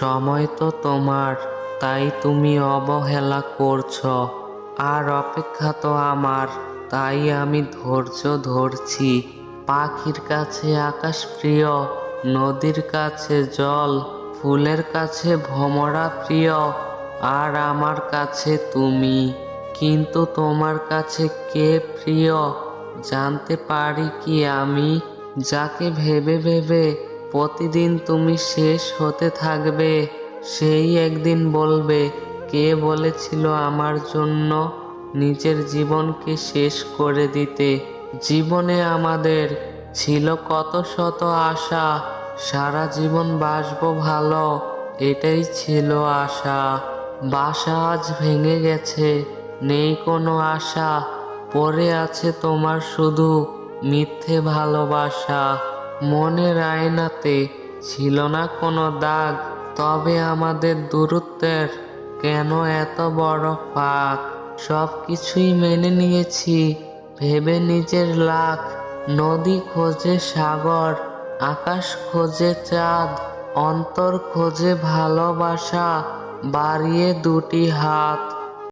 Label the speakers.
Speaker 1: সময় তো তোমার, তাই তুমি অবহেলা করছো। আর অপেক্ষা তো আমার, তাই আমি ধৈর্য ধরছি। পাখির কাছে আকাশ প্রিয়, নদীর কাছে জল, ফুলের কাছে ভমরা প্রিয়, আর আমার কাছে তুমি। কিন্তু তোমার কাছে কে প্রিয় জানতে পারি কি আমি? যাকে ভেবে ভেবে প্রতিদিন তুমি শেষ হতে থাকবে, সেই একদিন বলবে, কে বলেছিল আমার জন্য নিজের জীবনকে শেষ করে দিতে। জীবনে আমাদের ছিল কত শত আশা, সারা জীবন বাসবো ভালো, এটাই ছিল আশা। বাসা আজ ভেঙে গেছে, নেই কোনো আশা, পড়ে আছে তোমার শুধু মিথ্যে ভালোবাসা। মনের আয়নাতে ছিল না কোনো দাগ, তবে আমাদের দূরত্বের কেন এত বড় ফাঁক? সব কিছুই মেনে নিয়েছি ভেবে নিজের লাখ, নদী খোঁজে সাগর, আকাশ খোঁজে চাঁদ, অন্তর খোঁজে ভালোবাসা, বাড়িয়ে দুটি হাত।